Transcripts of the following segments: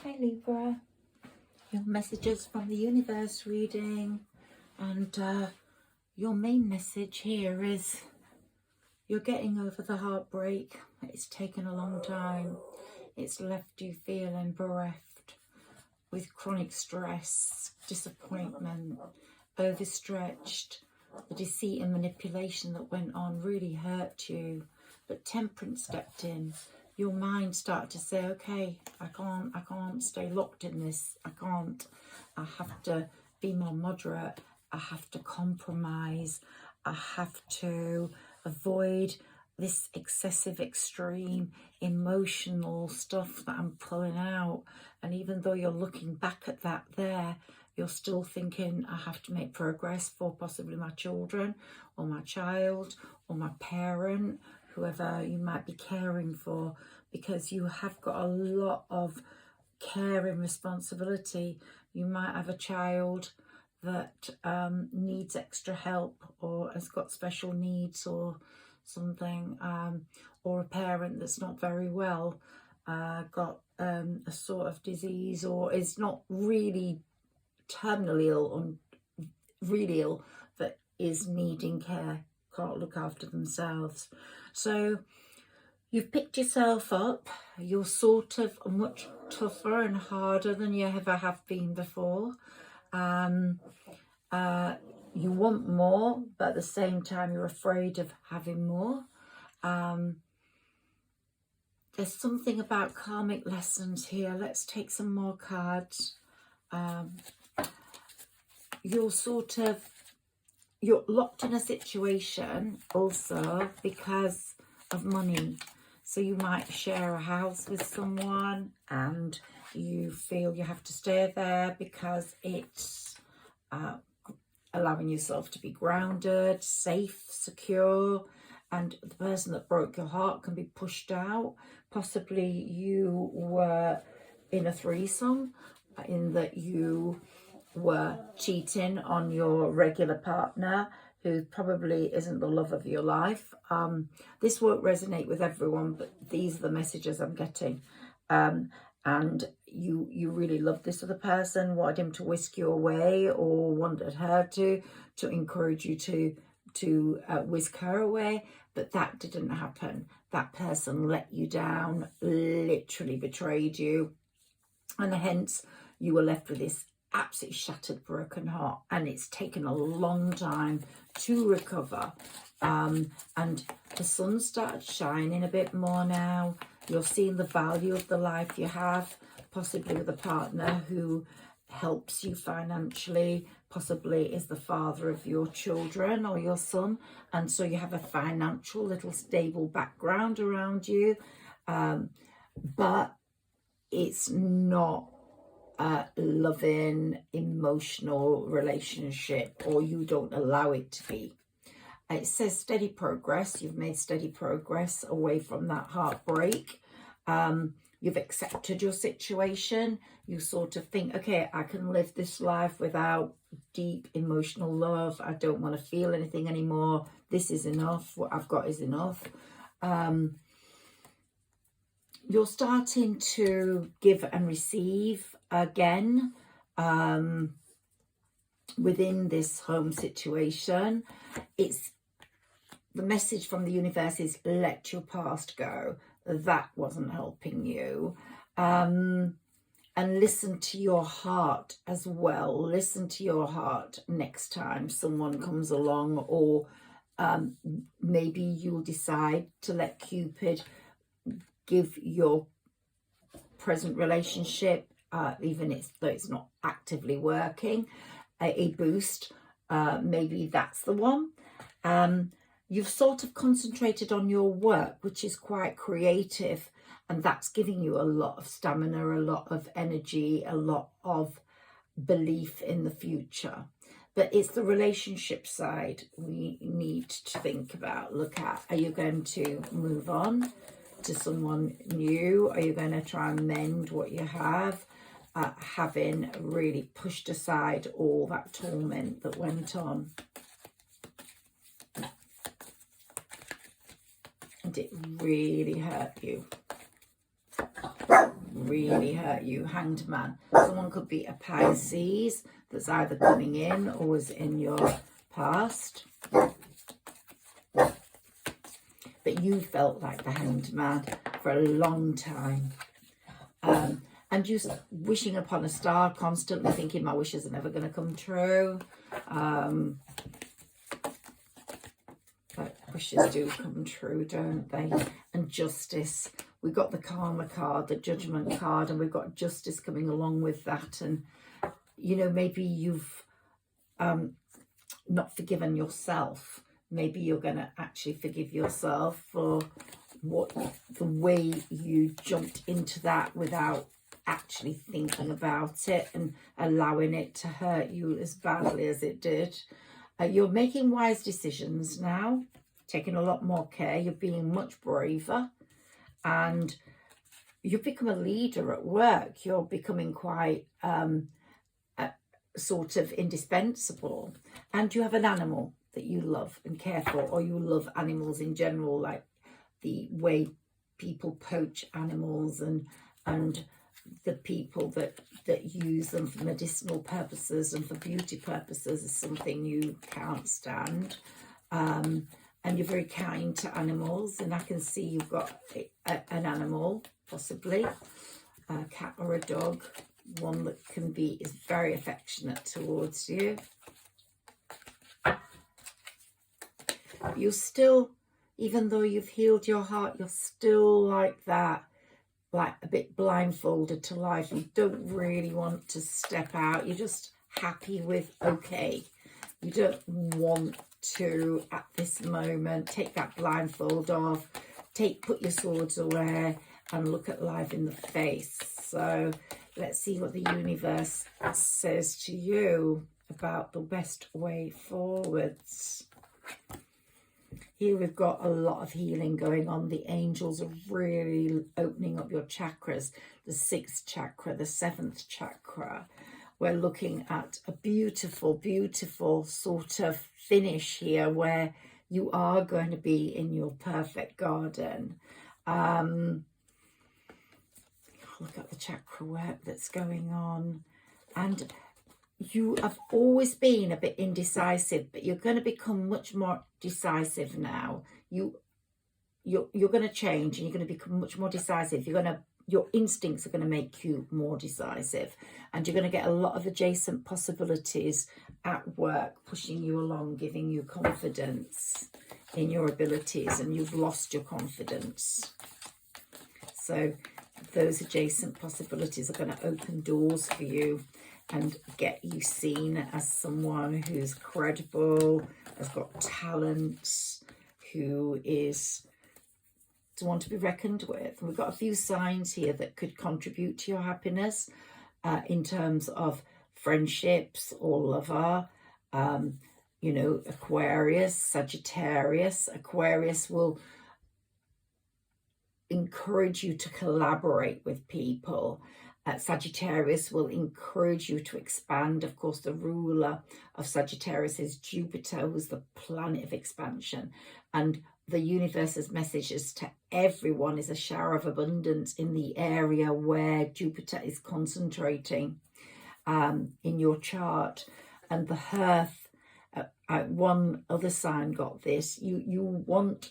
Hi Libra, your messages from the universe reading, and your main message here is you're getting over the heartbreak. It's taken a long time. It's left you feeling bereft with chronic stress, disappointment, overstretched. The deceit and manipulation that went on really hurt you, but temperance stepped in. Your mind started to say, okay, I can't stay locked in this. I have to be more moderate. I have to compromise. I have to avoid this excessive, extreme, emotional stuff that I'm pulling out. And even though you're looking back at that there, you're still thinking, I have to make progress for possibly my children or my child or my parent, whoever you might be caring for, because you have got a lot of care and responsibility. You might have a child that needs extra help or has got special needs or something, or a parent that's not very well, got a sort of disease or is not really terminally ill or really ill, but is needing care, can't look after themselves. So you've picked yourself up. You're sort of much tougher and harder than you ever have been before. You want more, but at the same time you're afraid of having more. There's something about karmic lessons here. Let's take some more cards. You're locked in a situation also because of money. So you might share a house with someone and you feel you have to stay there because it's allowing yourself to be grounded, safe, secure, and the person that broke your heart can be pushed out. Possibly you were in a threesome, in that you were cheating on your regular partner who probably isn't the love of your life. This won't resonate with everyone, but these are the messages I'm getting. And you really loved this other person, wanted him to whisk you away or wanted her to encourage you to whisk her away, but that didn't happen. That person let you down, literally betrayed you, and hence you were left with this absolutely shattered, broken heart, and it's taken a long time to recover. And the sun started shining a bit more now. You're seeing the value of the life you have, possibly with a partner who helps you financially, possibly is the father of your children or your son, and so you have a financial little stable background around you, but it's not a loving, emotional relationship, or you don't allow it to be. It says steady progress. You've made steady progress away from that heartbreak. You've accepted your situation. You sort of think, okay, I can live this life without deep emotional love. I don't want to feel anything anymore. This is enough. What I've got is enough. You're starting to give and receive again within this home situation. It's the message from the universe is let your past go. That wasn't helping you. And listen to your heart as well. Listen to your heart next time someone comes along, or maybe you'll decide to let Cupid give your present relationship, even though it's not actively working, a boost. Maybe that's the one. You've sort of concentrated on your work, which is quite creative, and that's giving you a lot of stamina, a lot of energy, a lot of belief in the future. But it's the relationship side we need to think about, look at. Are you going to move on to someone new? Are you going to try and mend what you have, having really pushed aside all that torment that went on? And it really hurt you. really hurt you. Hanged Man. Someone could be a Pisces that's either coming in or was in your past. But you felt like the Hanged Man for a long time. And you wishing upon a star, constantly thinking my wishes are never going to come true. But wishes do come true, don't they? And justice. We've got the Karma card, the Judgment card, and we've got justice coming along with that. And, you know, maybe you've not forgiven yourself. Maybe you're going to actually forgive yourself for the way you jumped into that without actually thinking about it and allowing it to hurt you as badly as it did. You're making wise decisions now, taking a lot more care. You're being much braver, and you've become a leader at work. You're becoming quite sort of indispensable, and you have an animal that you love and care for, or you love animals in general, like the way people poach animals and the people that use them for medicinal purposes and for beauty purposes is something you can't stand. And you're very kind to animals, and I can see you've got an animal, possibly a cat or a dog, one that is very affectionate towards you. You're still, even though you've healed your heart, you're still like that, like a bit blindfolded to life. You don't really want to step out. You're just happy with okay. You don't want to, at this moment, take that blindfold off, put your swords away and look at life in the face. So let's see what the universe says to you about the best way forwards. Here we've got a lot of healing going on. The angels are really opening up your chakras. The 6th chakra, the 7th chakra. We're looking at a beautiful, beautiful sort of finish here where you are going to be in your perfect garden. Look at the chakra work that's going on. And you have always been a bit indecisive, but you're going to become much more decisive now. You're going to change, and you're going to become much more decisive. Your instincts are going to make you more decisive, and you're going to get a lot of adjacent possibilities at work pushing you along, giving you confidence in your abilities, and you've lost your confidence. So those adjacent possibilities are going to open doors for you and get you seen as someone who's credible, has got talents, who is to want to be reckoned with. And we've got a few signs here that could contribute to your happiness in terms of friendships or lover. You know, Aquarius, Sagittarius. Aquarius will encourage you to collaborate with people. Sagittarius will encourage you to expand. Of course, the ruler of Sagittarius is Jupiter, who's the planet of expansion. And the universe's messages to everyone is a shower of abundance in the area where Jupiter is concentrating in your chart. And the hearth, one other sign got this. You want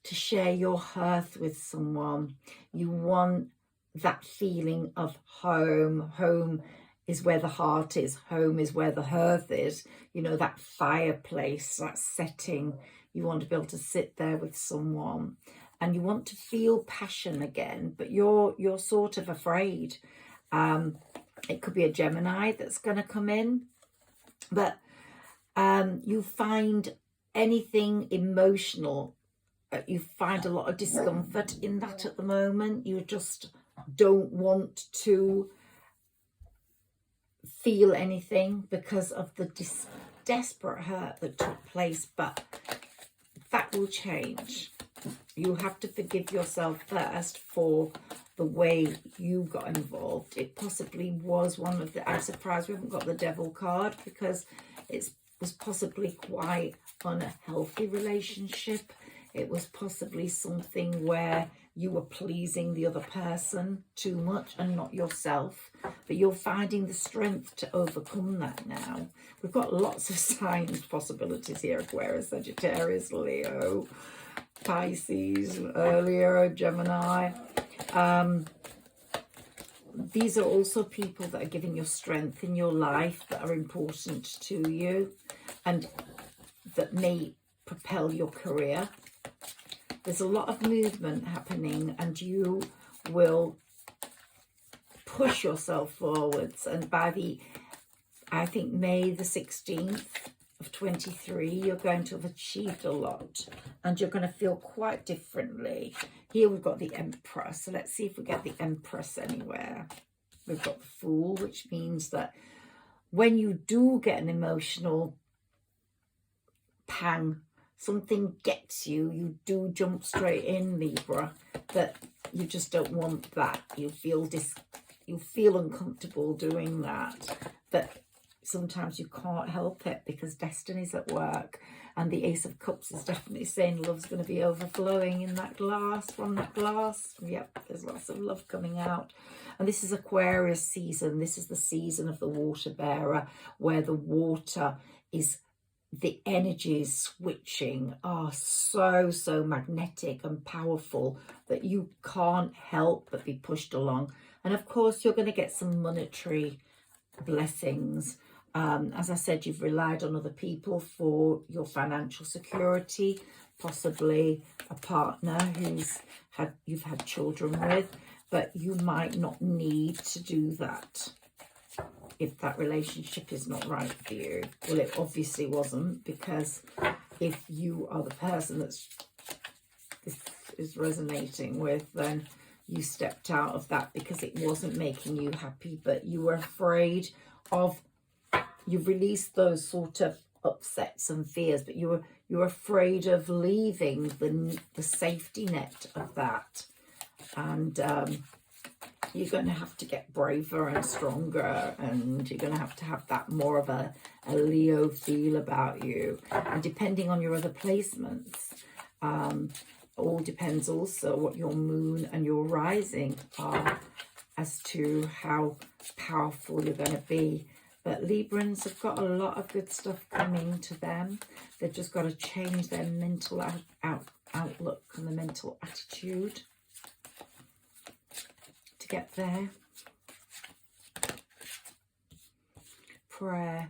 to share your hearth with someone. You want that feeling of home. Home is where the heart is. Home is where the hearth is. You know, that fireplace, that setting. You want to be able to sit there with someone, and you want to feel passion again, but you're sort of afraid. It could be a Gemini that's going to come in, but you find anything emotional, you find a lot of discomfort in that at the moment. You just don't want to feel anything because of the desperate hurt that took place, but that will change. You have to forgive yourself first for the way you got involved. It possibly was one of the, I'm surprised we haven't got the Devil card, because it was possibly quite unhealthy relationship. It was possibly something where you were pleasing the other person too much and not yourself. But you're finding the strength to overcome that now. We've got lots of signs, possibilities here. Aquarius, Sagittarius, Leo, Pisces, earlier, Gemini. These are also people that are giving you strength in your life that are important to you and that may propel your career. There's a lot of movement happening and you will push yourself forwards, and by the, I think, May the 16th of 23, you're going to have achieved a lot and you're going to feel quite differently. Here we've got the Empress, so let's see if we get the Empress anywhere. We've got the Fool, which means that when you do get an emotional pang, something gets you, you do jump straight in, Libra, that you just don't want that. You feel uncomfortable doing that, but sometimes you can't help it because destiny's at work. And the Ace of Cups is definitely saying love's going to be overflowing in that glass, from that glass. Yep, there's lots of love coming out. And this is Aquarius season. This is the season of the water bearer, where the water is, the energies switching are so magnetic and powerful that you can't help but be pushed along. And of course, you're going to get some monetary blessings. As I said, you've relied on other people for your financial security, possibly a partner you've had children with, but you might not need to do that if that relationship is not right for you. Well, it obviously wasn't, because if you are the person this is resonating with, then you stepped out of that because it wasn't making you happy, but you were afraid of, you've released those sort of upsets and fears, but you're afraid of leaving the safety net of that. And you're going to have to get braver and stronger, and you're going to have that more of a Leo feel about you. And depending on your other placements, all depends also what your moon and your rising are as to how powerful you're going to be. But Librans have got a lot of good stuff coming to them. They've just got to change their mental outlook and the mental attitude to get there. Prayer.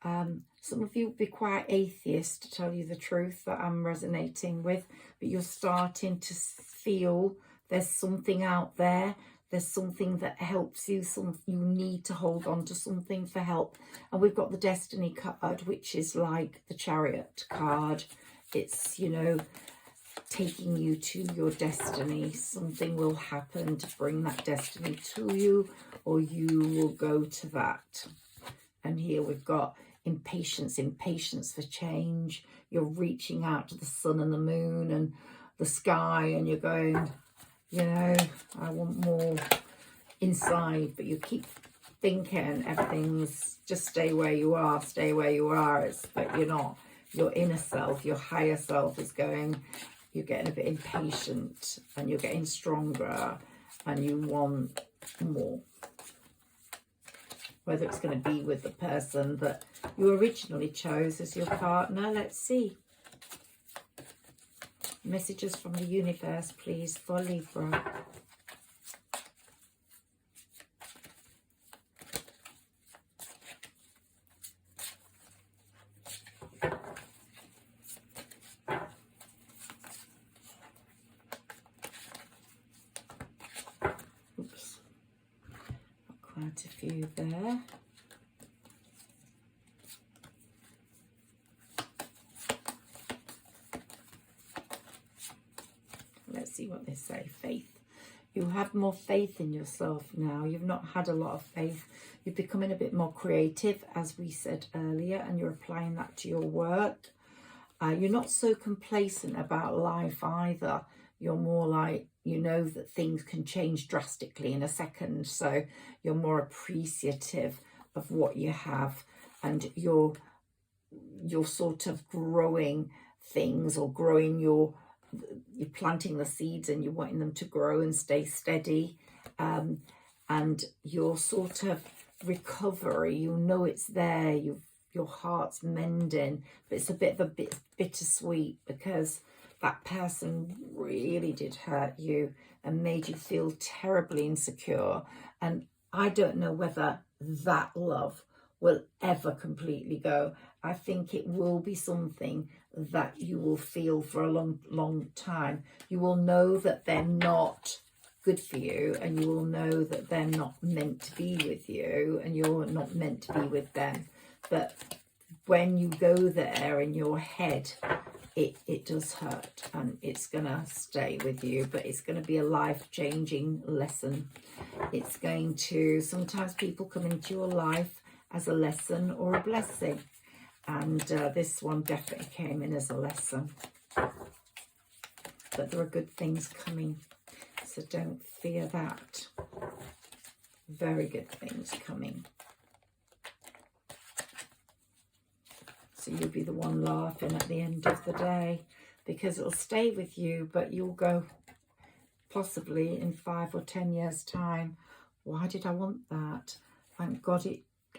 Some of you will be quite atheist, to tell you the truth, that I'm resonating with, but you're starting to feel there's something out there. There's something that helps you. You need to hold on to something for help. And we've got the Destiny card, which is like the Chariot card. It's, you know, taking you to your destiny. Something will happen to bring that destiny to you, or you will go to that. And here we've got impatience for change. You're reaching out to the sun and the moon and the sky, and you're going, you know, I want more inside, but you keep thinking everything's just stay where you are. But you're not. Your inner self, your higher self is going, you're getting a bit impatient and you're getting stronger and you want more. Whether it's going to be with the person that you originally chose as your partner. Let's see. Messages from the universe, please, for Libra. Oops. Got quite a few there. Let's see what they say. Faith. You have more faith in yourself now. You've not had a lot of faith. You're becoming a bit more creative, as we said earlier, and you're applying that to your work. You're not so complacent about life either. You're more like, you know that things can change drastically in a second. So you're more appreciative of what you have, and you're sort of growing things, or growing your you're planting the seeds and you're wanting them to grow and stay steady, and your sort of recovery, you know it's there, your heart's mending, but it's a bit bittersweet because that person really did hurt you and made you feel terribly insecure. And I don't know whether that love will ever completely go. I think it will be something that you will feel for a long time. You will know that they're not good for you, and you will know that they're not meant to be with you, and you're not meant to be with them. But when you go there in your head, it does hurt, and it's gonna stay with you, but it's going to be a life-changing lesson. It's going to, sometimes people come into your life as a lesson or a blessing, and this one definitely came in as a lesson. But there are good things coming, so don't fear that. Very good things coming. So you'll be the one laughing at the end of the day, because it'll stay with you, but you'll go possibly in 5 or 10 years time, why did I want that? Thank God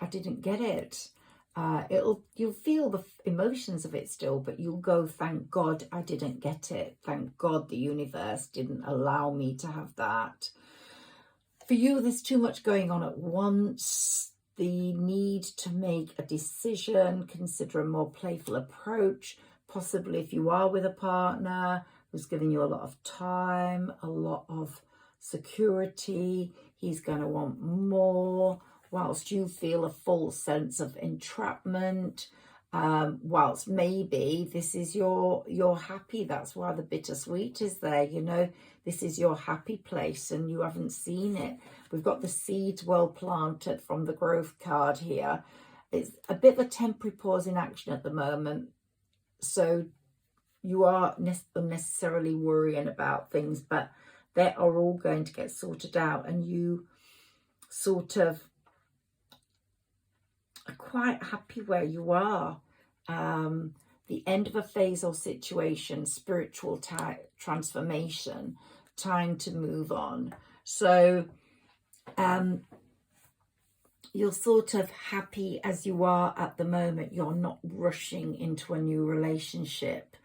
I didn't get it. You'll feel the emotions of it still, but you'll go, thank God I didn't get it. Thank God the universe didn't allow me to have that. For you, there's too much going on at once. The need to make a decision, consider a more playful approach, possibly if you are with a partner who's giving you a lot of time, a lot of security, he's going to want more, whilst you feel a full sense of entrapment, whilst maybe this is your happy, that's why the bittersweet is there, you know, this is your happy place and you haven't seen it. We've got the seeds well planted from the growth card here. It's a bit of a temporary pause in action at the moment, so you are unnecessarily worrying about things, but they are all going to get sorted out, and you sort of are quite happy where you are. The end of a phase or situation, spiritual transformation, time to move on. So you're sort of happy as you are at the moment. You're not rushing into a new relationship.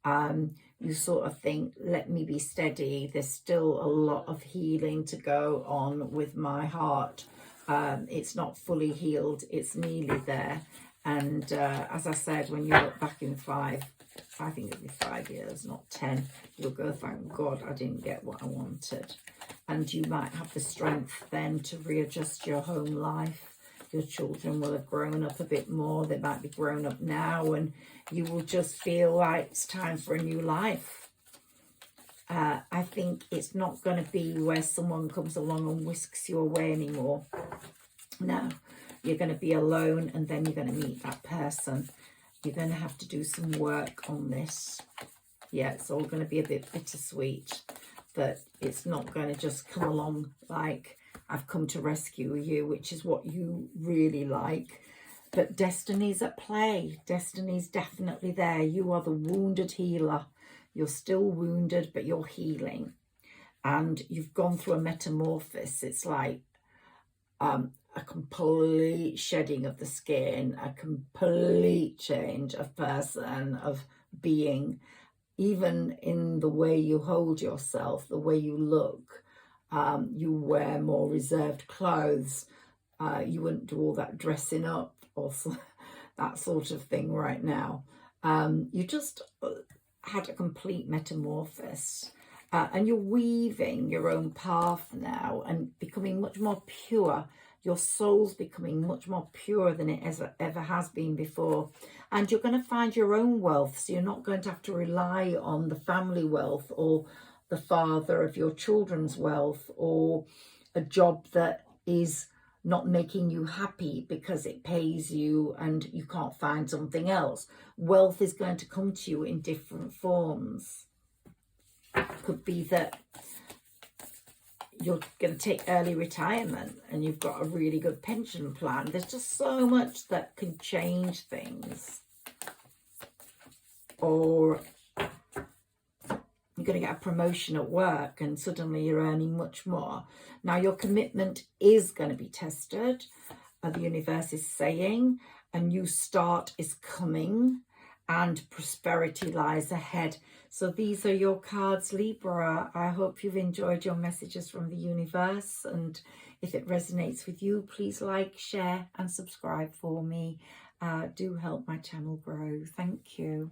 You sort of think, let me be steady. There's still a lot of healing to go on with my heart. It's not fully healed. It's nearly there. And as I said, when you look back in I think it'll be 5 years, not 10, you'll go, thank God I didn't get what I wanted. And you might have the strength then to readjust your home life. Your children will have grown up a bit more. They might be grown up now, and you will just feel like it's time for a new life. I think it's not going to be where someone comes along and whisks you away anymore. No, you're going to be alone, and then you're going to meet that person. You're going to have to do some work on this. Yeah, it's all going to be a bit bittersweet, but it's not going to just come along like I've come to rescue you, which is what you really like. But destiny's at play. Destiny's definitely there. You are the wounded healer. You're still wounded, but you're healing. And you've gone through a metamorphosis. It's like a complete shedding of the skin, a complete change of person, of being, even in the way you hold yourself, the way you look. You wear more reserved clothes. You wouldn't do all that dressing up or that sort of thing right now. You just had a complete metamorphosis. And you're weaving your own path now and becoming much more pure. Your soul's becoming much more pure than it ever has been before. And you're going to find your own wealth. So you're not going to have to rely on the family wealth or the father of your children's wealth, or a job that is not making you happy because it pays you and you can't find something else. Wealth is going to come to you in different forms. Could be that you're going to take early retirement and you've got a really good pension plan. There's just so much that can change things. Or going to get a promotion at work and suddenly you're earning much more. Now your commitment is going to be tested, the universe is saying. A new start is coming and prosperity lies ahead. So these are your cards, Libra. I hope you've enjoyed your messages from the universe, and if it resonates with you, please like, share and subscribe for me. Do help my channel grow. Thank you.